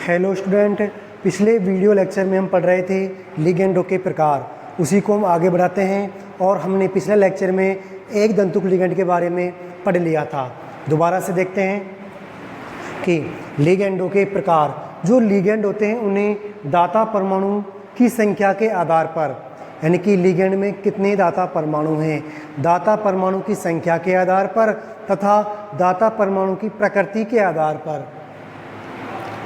Hello student, पिछले video lecture में हम पढ़ रहे थे लिगेंडों के प्रकार। उसी को हम आगे बढ़ाते हैं और हमने पिछले लेक्चर में एक दंतुक लिगेंड के बारे में पढ़ लिया था। दोबारा से देखते हैं कि लिगेंडों के प्रकार। जो लिगेंड होते हैं उन्हें दाता परमाणु की संख्या के आधार पर, यानी कि लिगेंड में कितने दाता परमाणु हैं, दाता परमाणु की संख्या के आधार पर तथा दाता परमाणु की प्रकृति के आधार पर,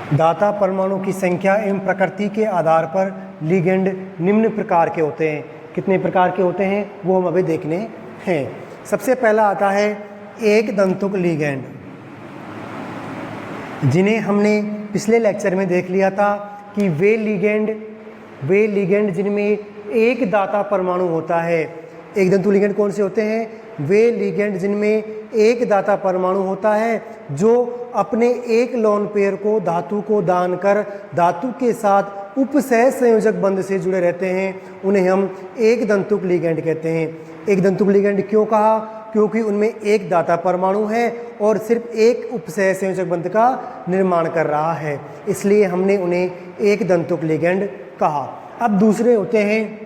दाता परमाणु की संख्या एवं प्रकृति के आधार पर लिगेंड निम्न प्रकार के होते हैं। कितने प्रकार के होते हैं वो हम अभी देखने हैं। सबसे पहला आता है एक दंतुक लिगेंड, जिन्हें हमने पिछले लेक्चर में देख लिया था कि वे लिगेंड जिनमें एक दाता परमाणु होता है। एक दंतुक लिगेंड कौन से होते हैं? वे लिगेंड जिनमें एक दाता परमाणु होता है, जो अपने एक लोन पेयर को धातु को दान कर धातु के साथ उपसह संयोजक बंध से जुड़े रहते हैं, उन्हें हम एक दंतुक लिगेंड कहते हैं। एक दंतुक लिगेंड क्यों कहा? क्योंकि उनमें एक दाता परमाणु है और सिर्फ एक उपसह संयोजक बंध का निर्माण कर रहा है, इसलिए हमने उन्हें एक दंतुक लिगेंड कहा। अब दूसरे होते हैं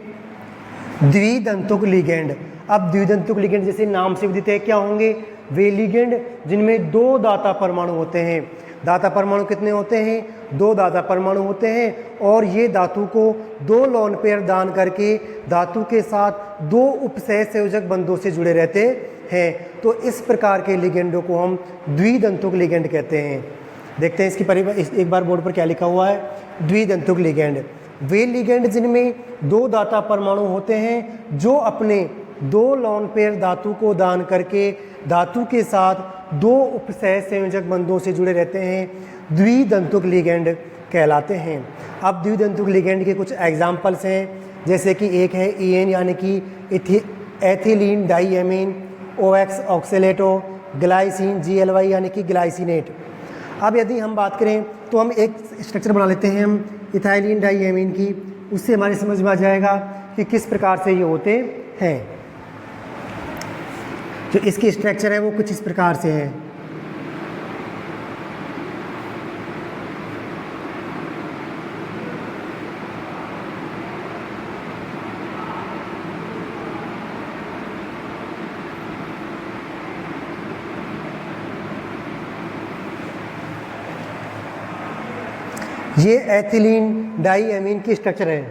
द्विदंतुक लिगेंड। अब द्विदंतुक लिगेंड जैसे नाम से विदित है, क्या होंगे? वे लिगेंड जिनमें दो दाता परमाणु होते हैं। दाता परमाणु कितने होते हैं? दो दाता परमाणु होते हैं और ये धातु को दो लोन पेयर दान करके धातु के साथ दो उपसह संयोजक बंधों से जुड़े रहते हैं। तो इस प्रकार के लिगेंडों को हम द्विदंतुक लिगेंड कहते हैं। देखते हैं इसकी परिभाषा, एक बार बोर्ड पर क्या लिखा हुआ है। द्विदंतुक लिगेंड वे लिगेंड जिनमें दो दाता परमाणु होते हैं, जो अपने दो लोन पेयर धातु को दान करके धातु के साथ दो उपसह संयोजक बंधों से जुड़े रहते हैं, द्विदंतुक लिगेंड कहलाते हैं। अब द्विदंतुक लिगेंड के कुछ एग्जाम्पल्स हैं, जैसे कि एक है EN यानी कि एथिलीन डाईएमीन, OX ऑक्सेलेटो, ग्लाइसिन GLY यानी कि ग्लाइसिनेट। अब यदि हम बात करें तो हम एक स्ट्रक्चर बना लेते हैं हम इथाइलिन डाईएमीन की, उससे हमारी समझ में आ जाएगा कि किस प्रकार से ये होते हैं। जो इसकी स्ट्रक्चर है वो कुछ इस प्रकार से है। ये एथिलीन डाईएमीन की स्ट्रक्चर है।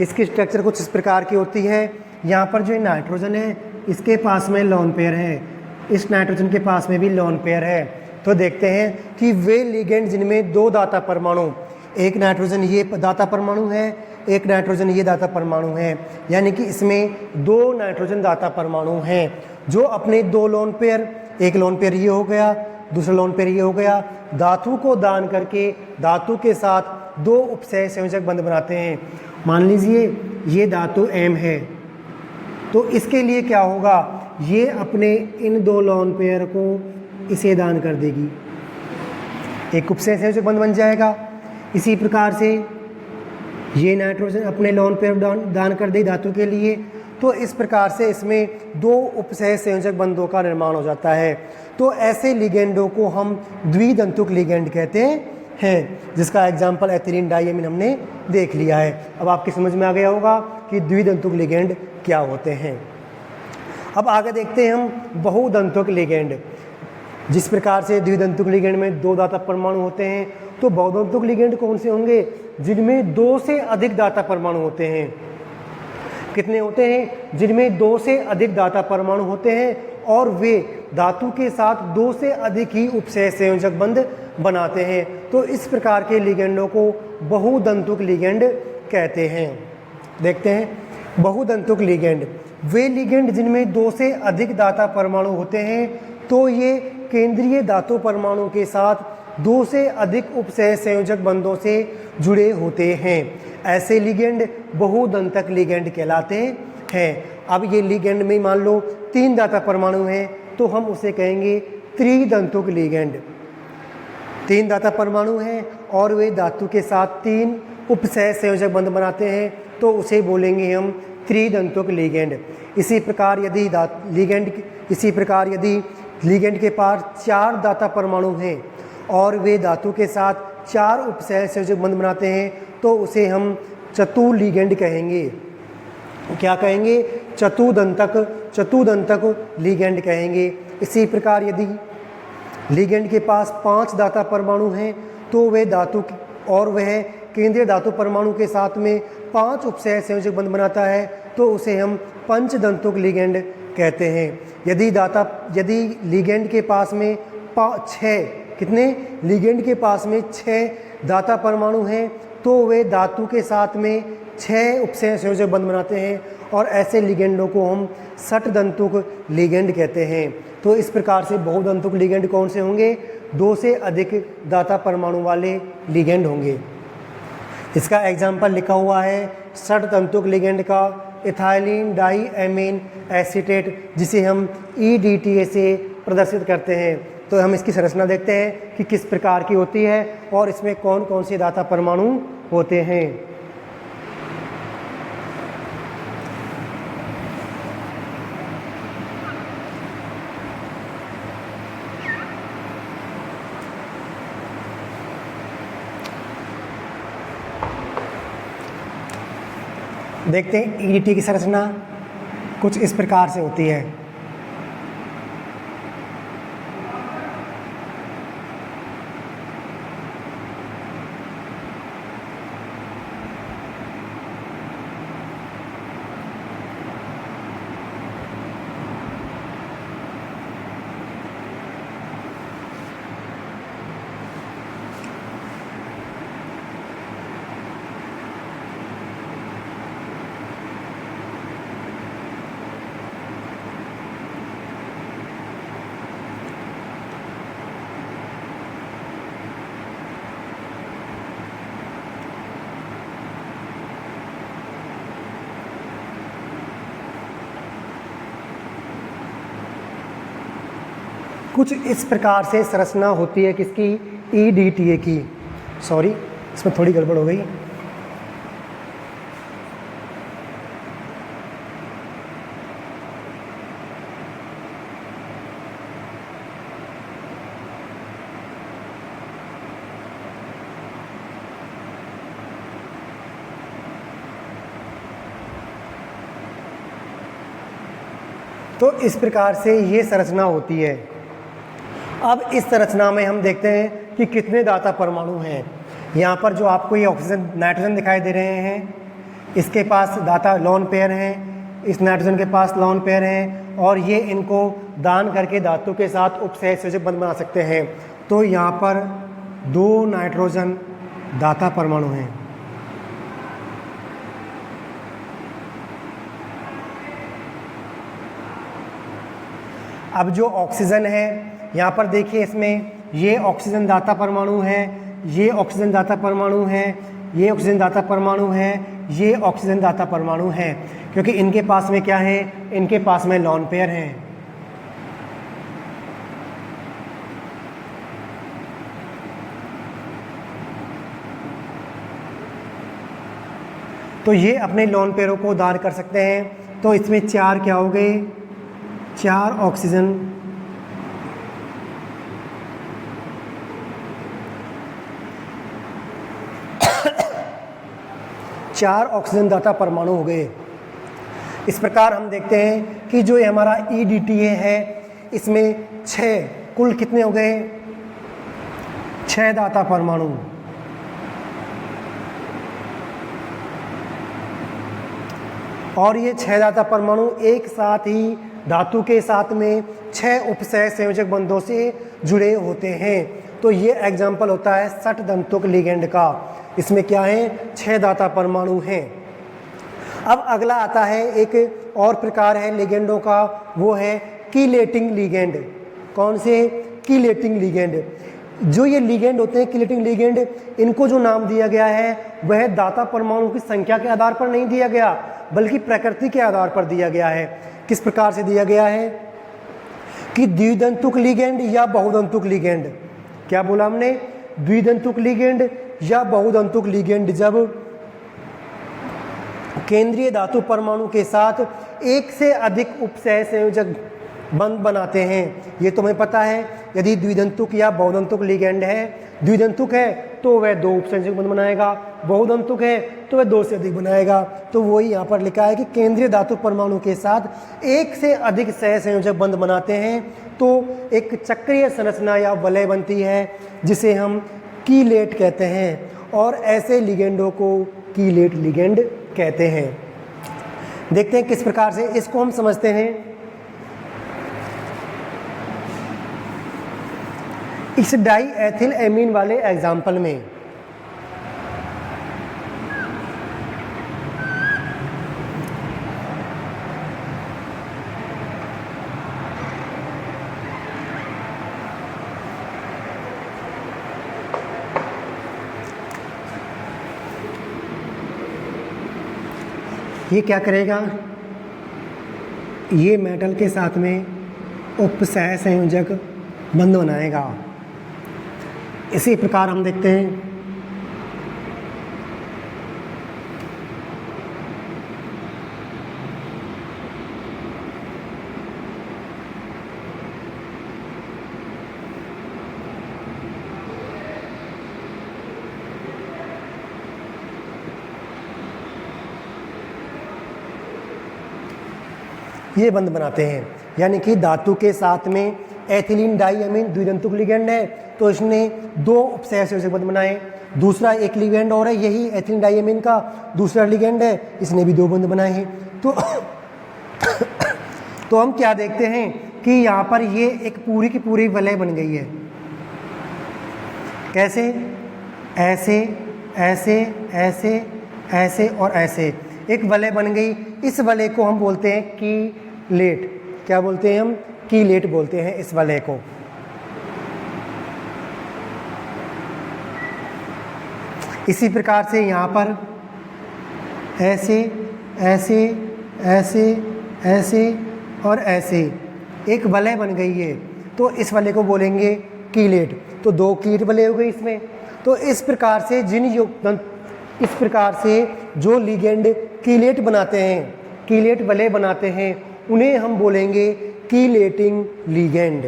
इसकी स्ट्रक्चर कुछ इस प्रकार की होती है। यहाँ पर जो नाइट्रोजन है इसके पास में लोन पेयर है, इस नाइट्रोजन के पास में भी लोन पेयर है। तो देखते हैं कि वे लिगेंड जिनमें दो दाता परमाणु, एक नाइट्रोजन ये दाता परमाणु है, एक नाइट्रोजन ये दाता परमाणु है, यानी कि इसमें दो नाइट्रोजन दाता परमाणु हैं, जो अपने दो लोन पेयर, एक लोन पेयर ये हो गया, दूसरा लोन पेयर ये हो गया, धातु को दान करके धातु के साथ दो उपसह संयोजक बंध बनाते हैं। मान लीजिए ये धातु M है, तो इसके लिए क्या होगा? ये अपने इन दो लोन पेयर को इसे दान कर देगी, एक उपसह संयोजक बंध बन जाएगा। इसी प्रकार से ये नाइट्रोजन अपने लोन पेयर दान कर देगी धातु के लिए, तो इस प्रकार से इसमें दो उपसह संयोजक बंधों का निर्माण हो जाता है। तो ऐसे लिगेंडों को हम द्विदंतुक लिगेंड कहते हैं, जिसका एग्जाम्पल एथिलीन डाईएमीन हमने देख लिया है। अब आपकी समझ में आ गया होगा कि द्विदंतुक लिगेंड क्या होते हैं। अब आगे देखते हैं हम बहुदंतुक लिगेंड। जिस प्रकार से द्विदंतुक लिगेंड में दो दाता परमाणु होते हैं, तो बहुदंतुक लिगेंड कौन से होंगे? जिनमें दो से अधिक दाता परमाणु होते हैं। कितने होते हैं? जिनमें दो से अधिक दाता परमाणु होते हैं और वे धातु के साथ दो से अधिक ही उपसह संयोजक बंध बनाते हैं। तो इस प्रकार के लिगेंडों को बहुदंतुक लिगेंड कहते हैं। देखते हैं बहुदंतुक लिगेंड वे लिगेंड जिनमें दो से अधिक दाता परमाणु होते हैं, तो ये केंद्रीय धातु परमाणु के साथ दो से अधिक उपसह संयोजक बंधों से जुड़े होते हैं। ऐसे लिगेंड बहुदंतक लिगेंड कहलाते हैं। अब ये लिगेंड में मान लो तीन दाता परमाणु हैं, तो हम उसे कहेंगे त्रिदंतुक लिगेंड। तीन दाता परमाणु हैं और वे धातु के साथ तीन उपसह संयोजक बंध बनाते हैं, तो उसे बोलेंगे हम त्रिदंतुक लिगेंड। इसी प्रकार यदि लिगेंड के पास चार दाता परमाणु हैं और वे धातु के साथ 4 उपसह संयोजक बंध बनाते हैं तो उसे हम चतु लिगेंड कहेंगे। क्या कहेंगे? चतुदंतक लिगेंड कहेंगे। इसी प्रकार यदि लिगेंड के पास 5 दाता परमाणु हैं तो वह धातु और वह केंद्रीय धातु परमाणु के साथ में 5 उपसह संयोजक बंध बनाता है तो उसे हम पंचदंतुक लिगेंड कहते हैं। यदि लिगेंड के पास में 6 कितने लिगेंड के पास में 6 दाता परमाणु हैं तो वे धातु के साथ में 6 उपसह संयोजक बंध बनाते हैं और ऐसे लिगेंडों को हम षटदंतुक लिगेंड कहते हैं। तो इस प्रकार से बहुदंतुक लिगेंड कौन से होंगे? 2 से अधिक दाता परमाणु वाले लिगेंड होंगे। इसका एग्जाम्पल लिखा हुआ है षटदंतुक लिगेंड का इथाइलिन डाईएमीन एसीटेट, जिसे हम EDTA से प्रदर्शित करते हैं। तो हम इसकी संरचना देखते हैं कि किस प्रकार की होती है और इसमें कौन कौन से दाता परमाणु होते हैं। देखते हैं EDTA की संरचना कुछ इस प्रकार से होती है। कुछ इस प्रकार से संरचना होती है किसकी? EDTA की। सॉरी, इसमें थोड़ी गड़बड़ हो गई। तो इस प्रकार से ये संरचना होती है। अब इस संरचना में हम देखते हैं कि कितने दाता परमाणु हैं। यहाँ पर जो आपको ये ऑक्सीजन नाइट्रोजन दिखाई दे रहे हैं, इसके पास दाता लोन पेयर हैं, इस नाइट्रोजन के पास लोन पेयर हैं और ये इनको दान करके धातु के साथ उपसह संयोजक बंध बना सकते हैं। तो यहाँ पर 2 नाइट्रोजन दाता परमाणु हैं। अब जो ऑक्सीजन है यहाँ पर देखिए, इसमें ये ऑक्सीजन दाता परमाणु है, ये ऑक्सीजन दाता परमाणु है, ये ऑक्सीजन दाता परमाणु है, ये ऑक्सीजन दाता परमाणु है, क्योंकि इनके पास में क्या है? इनके पास में लोन पेयर हैं। तो ये अपने लोन पेयरों को दान कर सकते हैं। तो इसमें 4 क्या हो गए? 4 ऑक्सीजन दाता परमाणु हो गए। इस प्रकार हम देखते हैं कि जो ये हमारा EDTA है इसमें 6 कुल कितने हो गए? 6 दाता परमाणु। और ये 6 दाता परमाणु एक साथ ही धातु के साथ में 6 उपसह संयोजक बंधों से जुड़े होते हैं। तो ये एग्जाम्पल होता है षटदंतुक लिगेंड का। इसमें क्या है? 6 दाता परमाणु हैं। अब अगला आता है एक और प्रकार है लिगेंडों का, वो है कीलेटिंग लिगेंड। कौन से? Chelating ligand. जो ये लिगेंड होते हैं कीलेटिंग लिगेंड, इनको जो नाम दिया गया है वह दाता परमाणु की संख्या के आधार पर नहीं दिया गया, बल्कि प्रकृति के आधार पर दिया गया है। किस प्रकार से दिया गया है? कि द्विदंतुक लिगेंड या बहुदंतुक लिगेंड। क्या बोला हमने? द्विदंतुक लिगेंड या बहुदंतुक लिगेंड जब केंद्रीय धातु परमाणु के साथ एक से अधिक उपसह संयोजक बंध बनाते हैं। ये तुम्हें पता है, यदि द्विदंतुक या बहुदंतुक लिगेंड है, द्विदंतुक है तो वह 2 उपसंयोजक बंध बनाएगा, बहुदंतुक है तो वह 2 से अधिक बनाएगा। तो वही यहाँ पर लिखा है कि केंद्रीय धातु परमाणु के साथ एक से अधिक सहसंयोजक बंध बनाते हैं तो एक चक्रीय संरचना या वलय बनती है जिसे हम कीलेट कहते हैं, और ऐसे लिगेंडों को कीलेट लिगेंड कहते हैं। देखते हैं किस प्रकार से इसको हम समझते हैं। इस डाई एथिल एमीन वाले एग्जाम्पल में ये क्या करेगा, ये मेटल के साथ में उपसह संयोजक बंध बनाएगा। इसी प्रकार हम देखते हैं ये बंध बनाते हैं, यानी कि धातु के साथ में एथिलीन डाईअमीन द्विदंतुक लिगेंड है तो इसने 2 उपसह संयोजक बंध बनाए। दूसरा एक लिगेंड और है, यही एथिलीन डाईअमीन का दूसरा लिगेंड है, इसने भी 2 बंध बनाए हैं। तो हम क्या देखते हैं कि यहाँ पर ये एक पूरी की पूरी वलय बन गई है। कैसे? ऐसे ऐसे ऐसे ऐसे और ऐसे एक वलय बन गई। इस वलय को हम बोलते हैं कीलेट। क्या बोलते हैं हम? कीलेट बोलते हैं इस वलय को। इसी प्रकार से यहाँ पर ऐसे ऐसे ऐसे ऐसे और ऐसे एक वलय बन गई है, तो इस वलय को बोलेंगे कीलेट। तो 2 कीलेट वलय हो गई इसमें। तो इस प्रकार से इस प्रकार से जो लिगेंड कीलेट बनाते हैं, कीलेट वलय बनाते हैं, उन्हें हम बोलेंगे कीलेटिंग लिगेंड।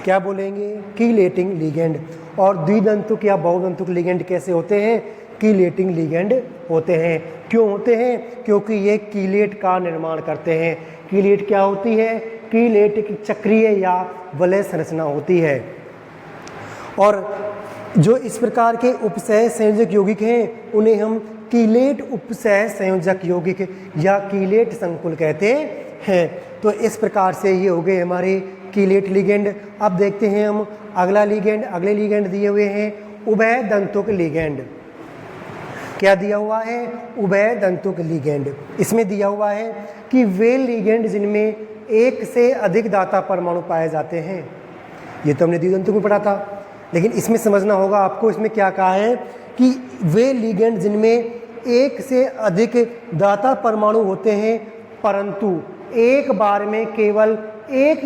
क्या बोलेंगे? Chelating ligand. और द्विदंतुक या बहुदंतुक लिगेंड कैसे होते हैं? कीलेटिंग लिगेंड होते हैं। क्यों होते हैं? क्योंकि ये कीलेट का निर्माण करते हैं। कीलेट क्या होती है? कीलेट एक चक्रीय या वलय संरचना होती है। और जो इस प्रकार के उपसह संयोजक यौगिक हैं उन्हें हम कीलेट उपसह संयोजक यौगिक या कीलेट संकुल कहते हैं। तो इस प्रकार से ये हो गए हमारे कीलेट लिगेंड। अब देखते हैं हम अगला लिगेंड। अगले लिगेंड दिए हुए हैं उभय दंतुक लिगेंड। क्या दिया हुआ है? उभय दंतुक लिगेंड। इसमें दिया हुआ है कि वे लिगेंड जिनमें एक से अधिक दाता परमाणु पाए जाते हैं। ये तो हमने द्विदंतुक में पढ़ा था, लेकिन इसमें समझना होगा आपको। इसमें क्या कहा है कि वे लिगेंड जिनमें एक से अधिक दाता परमाणु होते हैं परंतु एक बार में केवल एक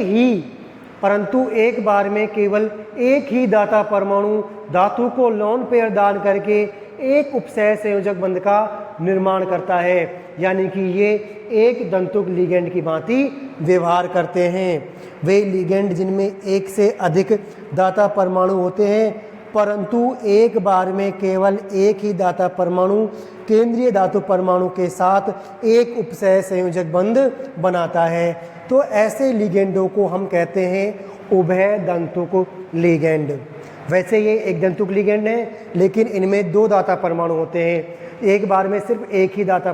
ही दाता परमाणु धातु को लोन पेयर दान करके एक उपसह संयोजक बंध का निर्माण करता है, यानी कि ये एक दंतुक लिगेंड की भांति व्यवहार करते हैं। वे लिगेंड जिनमें एक से अधिक दाता परमाणु होते हैं परंतु एक बार में केवल एक ही दाता परमाणु केंद्रीय धातु परमाणु के साथ एक उपसह संयोजक बंध बनाता है, तो ऐसे लिगेंडों को हम कहते हैं उभय दंतुक लिगेंड। वैसे ये एक दंतुक लिगेंड है, लेकिन इनमें 2 दाता परमाणु होते हैं। एक बार में सिर्फ एक ही दाता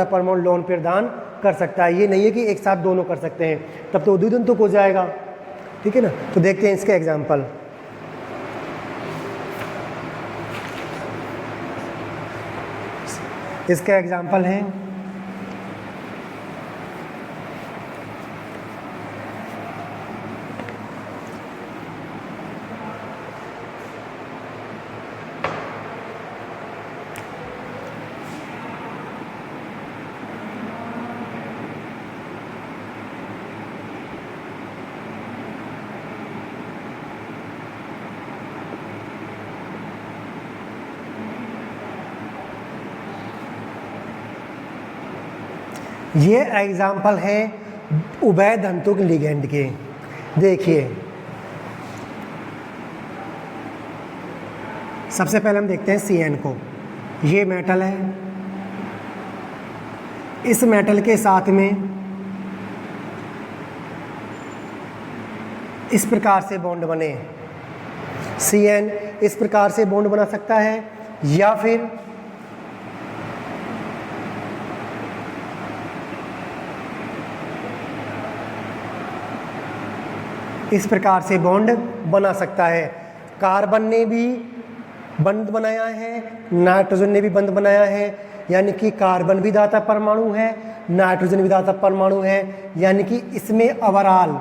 परमाणु लोन पेयर दान कर सकता है। ये नहीं है कि एक साथ दोनों कर सकते हैं, तब तो द्विदंतुक हो जाएगा। ठीक है ना? तो देखते हैं इसके एग्जाम्पल। इसका एग्जाम्पल है ये एग्जाम्पल है उभयधन्तुक लिगेंड के। देखिए सबसे पहले हम देखते हैं CN को। ये मेटल है, इस मेटल के साथ में इस प्रकार से बॉन्ड बने। CN इस प्रकार से बॉन्ड बना सकता है या फिर इस प्रकार से बॉन्ड बना सकता है। कार्बन ने भी बंद बनाया है, नाइट्रोजन ने भी बंद बनाया है, यानी कि कार्बन भी दाता परमाणु है, नाइट्रोजन भी दाता परमाणु है, यानी कि इसमें ओवरऑल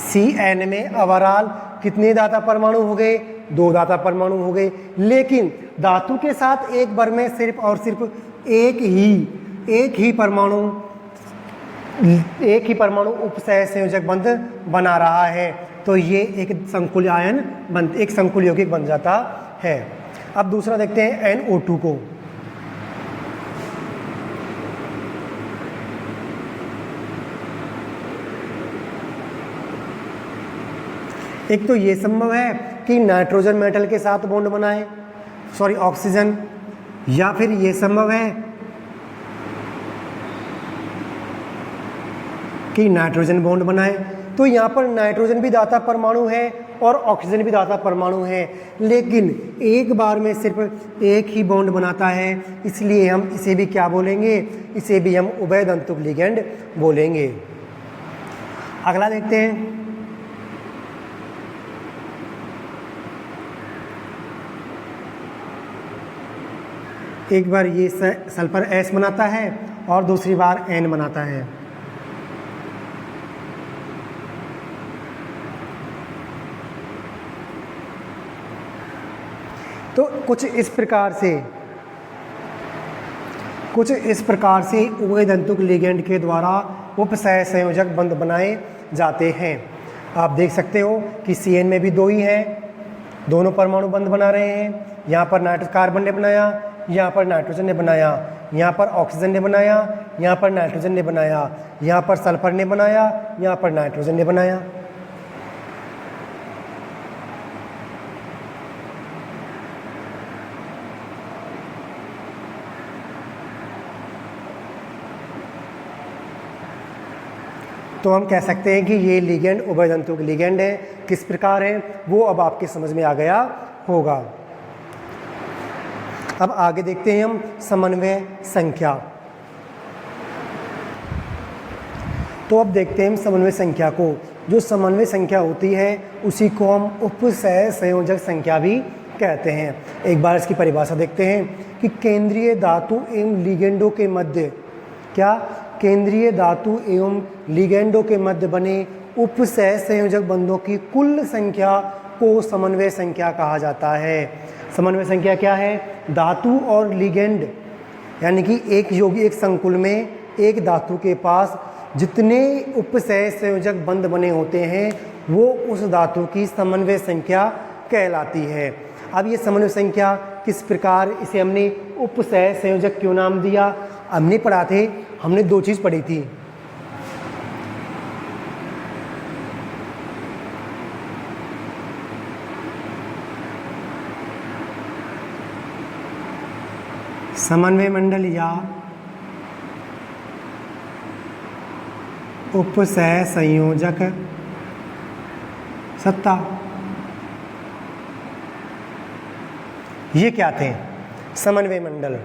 CN में ओवरऑल कितने दाता परमाणु हो गए? 2 दाता परमाणु हो गए। लेकिन धातु के साथ एक बार में सिर्फ और सिर्फ एक ही परमाणु उपसह संयोजक बंध बना रहा है, तो ये एक संकुल आयन एक संकुल यौगिक बन जाता है। अब दूसरा देखते हैं NO2 को। एक तो ये संभव है कि नाइट्रोजन मेटल के साथ बॉन्ड बनाए, ऑक्सीजन, या फिर ये संभव है कि नाइट्रोजन बॉन्ड बनाए। तो यहाँ पर नाइट्रोजन भी दाता परमाणु है और ऑक्सीजन भी दाता परमाणु है, लेकिन एक बार में सिर्फ एक ही बॉन्ड बनाता है, इसलिए हम इसे भी क्या बोलेंगे? इसे भी हम उभयधन्तुक लिगेंड बोलेंगे। अगला देखते हैं। एक बार ये सल्फर S बनाता है और दूसरी बार N बनाता है। तो कुछ इस प्रकार से उभयधन्तुक लिगेंड के द्वारा उपसह संयोजक बंध बनाए जाते हैं। आप देख सकते हो कि CN में भी 2 ही हैं, दोनों परमाणु बंध बना रहे हैं। यहाँ पर कार्बन ने बनाया, यहाँ पर नाइट्रोजन ने बनाया, यहाँ पर ऑक्सीजन ने बनाया, यहाँ पर नाइट्रोजन ने बनाया, यहाँ पर सल्फर ने बनाया, यहाँ पर नाइट्रोजन ने बनाया। तो हम कह सकते हैं कि ये लिगेंड उभयधन्तुक लिगेंड है। किस प्रकार है वो अब आपके समझ में आ गया होगा। अब आगे देखते हैं हम समन्वय संख्या। तो अब देखते हैं हम समन्वय संख्या को। जो समन्वय संख्या होती है उसी को हम उपसह संयोजक संख्या भी कहते हैं। एक बार इसकी परिभाषा देखते हैं कि केंद्रीय धातु एवं लिगेंडों के मध्य केंद्रीय धातु एवं लिगेंडों के मध्य बने उपसह संयोजक बंधों की कुल संख्या को समन्वय संख्या कहा जाता है। समन्वय संख्या क्या है? धातु और लिगेंड, यानी कि एक संकुल में एक धातु के पास जितने उपसह संयोजक बंध बने होते हैं वो उस धातु की समन्वय संख्या कहलाती है। अब ये समन्वय संख्या किस प्रकार, इसे हमने उपसह संयोजक क्यों नाम दिया? हमने पढ़ा थे, हमने 2 चीज़ पढ़ी थी। समन्वय मंडल या उपसह संयोजक सत्ता, ये क्या थे? समन्वय मंडल।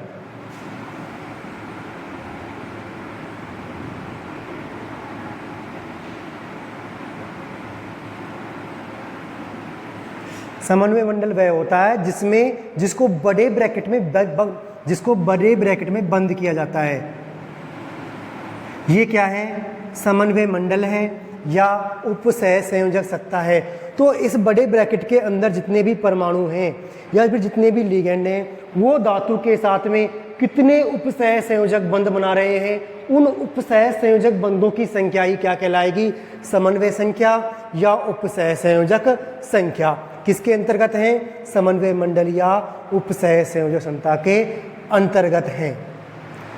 समन्वय मंडल वह होता है जिसको बड़े ब्रैकेट में बंद किया जाता है। ये क्या है? समन्वय मंडल है या उपसह संयोजक सत्ता है। तो इस बड़े ब्रैकेट के अंदर जितने भी परमाणु हैं या फिर जितने भी लिगेंड हैं वो धातु के साथ में कितने उपसह संयोजक बंध बना रहे हैं, उन उपसह संयोजक बंधों की संख्या ही क्या कहलाएगी? समन्वय संख्या या उपसह संयोजक संख्या। किसके अंतर्गत हैं? समन्वय मंडल या उपसह संयोजक संख्या के अंतर्गत हैं।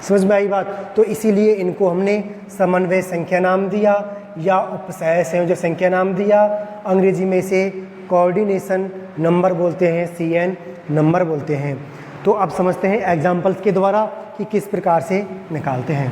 समझ में आई बात। तो इसीलिए इनको हमने समन्वय संख्या नाम दिया या उपसह संयोजक संख्या नाम दिया। अंग्रेजी में इसे कोऑर्डिनेशन नंबर बोलते हैं, CN नंबर बोलते हैं। तो अब समझते हैं एग्जाम्पल्स के द्वारा कि किस प्रकार से निकालते हैं।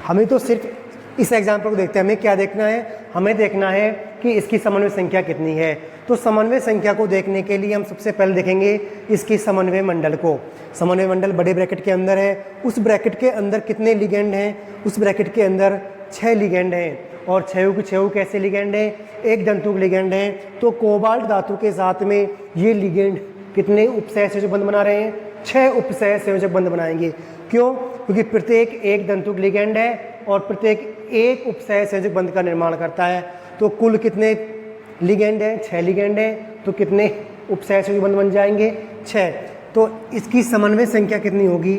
हमें तो सिर्फ इस एग्जाम्पल को देखते हैं, हमें क्या देखना है, हमें देखना है कि इसकी समन्वय संख्या कितनी है। तो समन्वय संख्या को देखने के लिए हम सबसे पहले देखेंगे इसकी समन्वय मंडल को। समन्वय मंडल बड़े ब्रैकेट के अंदर है, उस ब्रैकेट के अंदर कितने लिगेंड हैं, उस ब्रैकेट के अंदर 6 लिगेंड हैं और 6 कैसे लिगेंड हैं, एक दंतुक लिगेंड हैं। तो कोबाल्ट धातु के साथ में ये लिगेंड कितने उपसह संयोजक बंध बना रहे हैं, 6 उपसह संयोजक बंध बनाएंगे। क्यों? क्योंकि प्रत्येक एक दंतुक लिगेंड है और प्रत्येक एक उपसह संयोजक बंध का निर्माण करता है। तो कुल कितने लिगेंड हैं, 6 लिगेंड हैं, तो कितने उपसह संयोजक बंध बन जाएंगे, 6। तो इसकी समन्वय संख्या कितनी होगी,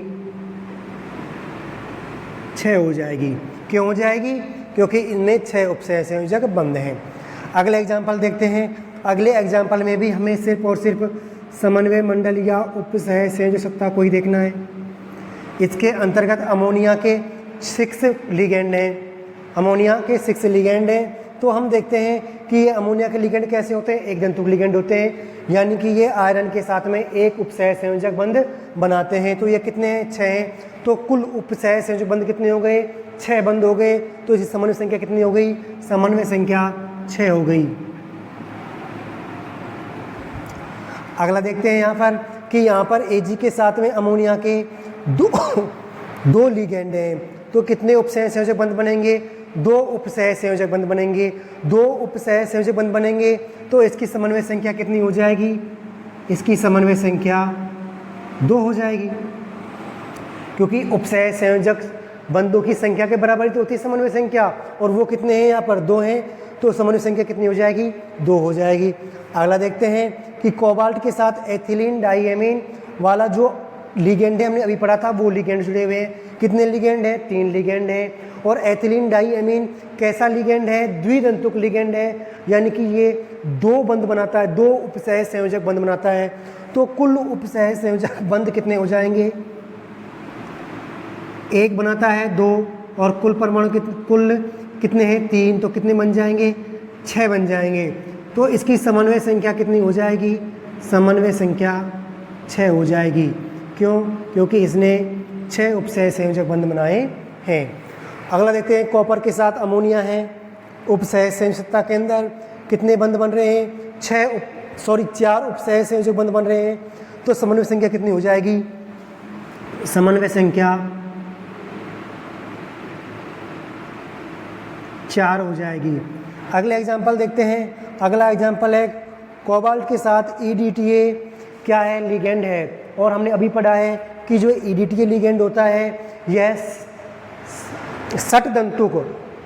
6 हो जाएगी। क्यों हो जाएगी? क्योंकि इनमें 6 उपसह संयोजक बंध हैं। अगले एग्जाम्पल देखते हैं। अगले एग्जाम्पल में भी हमें सिर्फ और सिर्फ समन्वय मंडल या उपसह संयोजक सत्ता को ही देखना है। इसके अंतर्गत अमोनिया के 6 लिगेंड हैं, अमोनिया के 6 लिगेंड हैं। तो हम देखते हैं कि ये अमोनिया के लिगेंड कैसे होते हैं, एक दंतुक लिगेंड होते हैं, यानी कि ये आयरन के साथ में एक उपसह संयोजक बंध बनाते हैं। तो ये कितने हैं, 6 हैं। तो कुल उपसह संयोजक बंध कितने हो गए, 6 बंध हो गए। तो इसकी समन्वय संख्या कितनी हो गई, समन्वय संख्या 6 हो गई। अगला देखते हैं यहाँ पर कि यहाँ पर Ag के साथ में अमोनिया के दो लिगेंड हैं। तो कितने उपसह संयोजक बंध बनेंगे, 2 उपसह संयोजक बंध बनेंगे। 2 उपसह संयोजक बंध बनेंगे तो इसकी समन्वय संख्या कितनी हो जाएगी, इसकी समन्वय संख्या 2 हो जाएगी। क्योंकि उपसह संयोजक बंधों की संख्या के बराबर तो होती है समन्वय संख्या, और वो कितने हैं, यहाँ पर 2 हैं। तो समन्वय संख्या कितनी हो जाएगी, 2 हो जाएगी। अगला देखते हैं कि कोबाल्ट के साथ एथिलीन डाइएमीन वाला जो लिगेंड है, हमने अभी पढ़ा था, वो लिगेंड जुड़े हुए हैं। कितने लिगेंड हैं, 3 लिगेंड हैं। और एथिलीन डाइएमीन कैसा लिगेंड है, द्विदंतुक लिगेंड है, यानी कि ये 2 बंध बनाता है, 2 उपसह संयोजक बंध बनाता है। तो कुल उपसह संयोजक बंध कितने हो जाएंगे, 1 बनाता है 2, और कुल परमाणु कुल कितने हैं, 3। तो कितने बन जाएंगे, 6 बन जाएंगे। तो इसकी समन्वय संख्या कितनी हो जाएगी, समन्वय संख्या 6 हो जाएगी। क्यों? क्योंकि इसने 6 उपसह संयोजक बंध बनाए हैं। अगला देखते हैं, कॉपर के साथ अमोनिया है, उपसह संयोजकता के अंदर कितने बंध बन रहे हैं, 4 उपसह संयोजक बंध बन रहे हैं। तो समन्वय संख्या कितनी हो जाएगी, समन्वय संख्या 4 हो जाएगी। अगले एग्जाम्पल देखते हैं। अगला एग्जाम्पल है कोबाल्ट के साथ EDTA क्या है, लिगेंड है। और हमने अभी पढ़ा है कि जो EDTA लिगेंड होता है यह सट दंतुक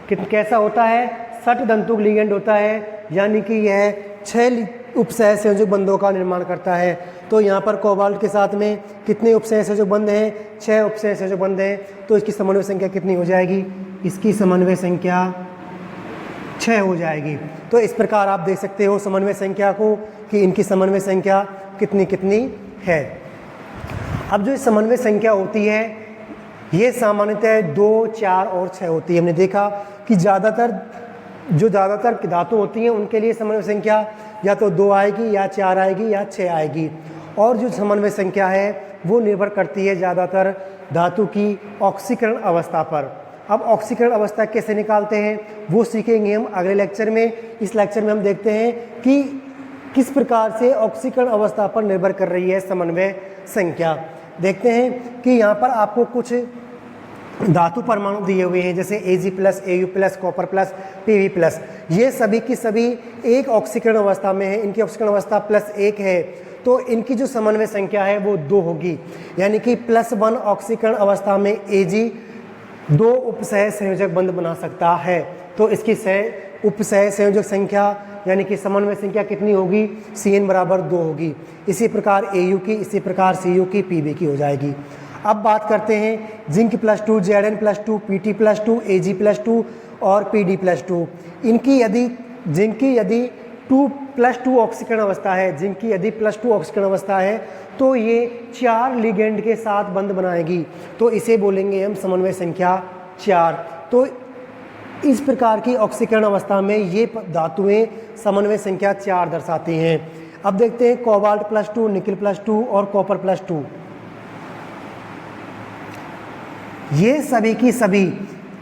कैसा होता है, सट दंतुक लिगेंड होता है, यानी कि यह 6 उपसह संयोजक बंधों का निर्माण करता है। तो यहाँ पर कोबाल्ट के साथ में कितने उपसह संयोजक बंध हैं, 6 उपसह संयोजक बंध हैं। तो इसकी समन्वय संख्या कितनी हो जाएगी, इसकी समन्वय संख्या 6 हो जाएगी। तो इस प्रकार आप देख सकते हो समन्वय संख्या को कि इनकी समन्वय संख्या कितनी कितनी है। अब जो समन्वय संख्या होती है ये सामान्यतः 2, 4 और 6 होती है। हमने देखा कि ज़्यादातर धातु होती हैं उनके लिए समन्वय संख्या या तो 2 आएगी या 4 आएगी या 6 आएगी। और जो समन्वय संख्या है वो निर्भर करती है ज़्यादातर धातु की ऑक्सीकरण अवस्था पर। अब ऑक्सीकरण अवस्था कैसे निकालते हैं वो सीखेंगे हम अगले लेक्चर में। इस लेक्चर में हम देखते हैं कि किस प्रकार से ऑक्सीकरण अवस्था पर निर्भर कर रही है समन्वय संख्या। देखते हैं कि यहाँ पर आपको कुछ धातु परमाणु दिए हुए हैं, जैसे Ag+, Au+, कॉपर+, Pb+। ये सभी की सभी एक ऑक्सीकरण अवस्था में है, इनकी ऑक्सीकरण अवस्था +1 है। तो इनकी जो समन्वय संख्या है वो 2 होगी, यानी कि +1 ऑक्सीकरण अवस्था में Ag 2 उपसह संयोजक बंध बना सकता है। तो इसकी उपसह संयोजक संख्या यानी कि समन्वय संख्या कितनी होगी, Cn बराबर 2 होगी। इसी प्रकार Au की, इसी प्रकार Cu की, Pb की हो जाएगी। अब बात करते हैं जिंक +2, Zn+2, Pt+2, Ag+2 और Pd+2। इनकी यदि जिंक की यदि 2+2 ऑक्सीकरण अवस्था है, जिंक की यदि +2 ऑक्सीकरण अवस्था है तो ये 4 लिगेंड के साथ बंध बनाएगी, तो इसे बोलेंगे हम समन्वय संख्या 4। तो इस प्रकार की ऑक्सीकरण अवस्था में ये धातुएं समन्वय संख्या 4 दर्शाती हैं। अब देखते हैं कोबाल्ट +2, निकल +2 और कॉपर +2। ये सभी की सभी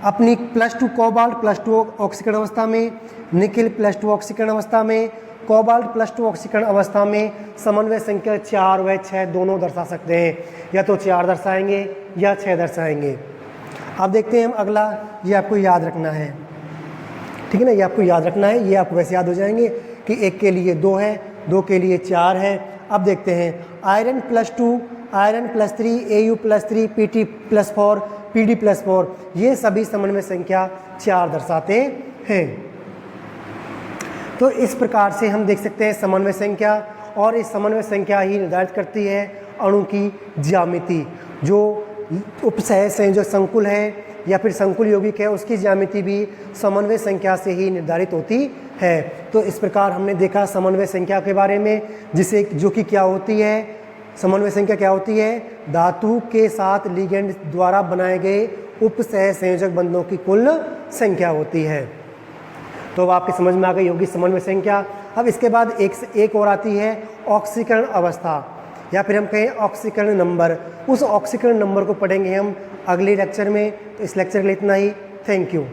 अपनी +2 कोबाल्ट +2 ऑक्सीकरण अवस्था में, निकल +2 ऑक्सीकरण अवस्था में, कोबाल्ट +2 ऑक्सीकरण अवस्था में समन्वय संख्या 4 व 6 दोनों दर्शा सकते हैं, या तो 4 दर्शाएंगे या 6 दर्शाएंगे। अब देखते हैं हम अगला, ये आपको याद रखना है, ठीक है ना, ये आपको याद रखना है, ये आपको वैसे याद हो जाएंगे कि एक के लिए 2 है, 2 के लिए 4 है। अब देखते हैं iron +2, iron +3, Au +3, Pt +4, Pd +4, ये सभी समन्वय संख्या 4 दर्शाते हैं। तो इस प्रकार से हम देख सकते हैं समन्वय संख्या, और इस समन्वय संख्या ही निर्धारित करती है अणु की ज्यामिति। जो उपसह संयोजक संकुल है या फिर संकुल यौगिक है, उसकी ज्यामिति भी समन्वय संख्या से ही निर्धारित होती है। तो इस प्रकार हमने देखा समन्वय संख्या के बारे में, जिसे जो कि क्या होती है, समन्वय संख्या क्या होती है, धातु के साथ लिगेंड द्वारा बनाए गए उपसह संयोजक बंधों की कुल संख्या होती है। तो अब आपकी समझ में आ गई होगी समन्वय संख्या। अब इसके बाद एक और आती है ऑक्सीकरण अवस्था, या फिर हम कहें ऑक्सीकरण नंबर। उस ऑक्सीकरण नंबर को पढ़ेंगे हम अगले लेक्चर में। तो इस लेक्चर के लिए इतना ही। Thank you.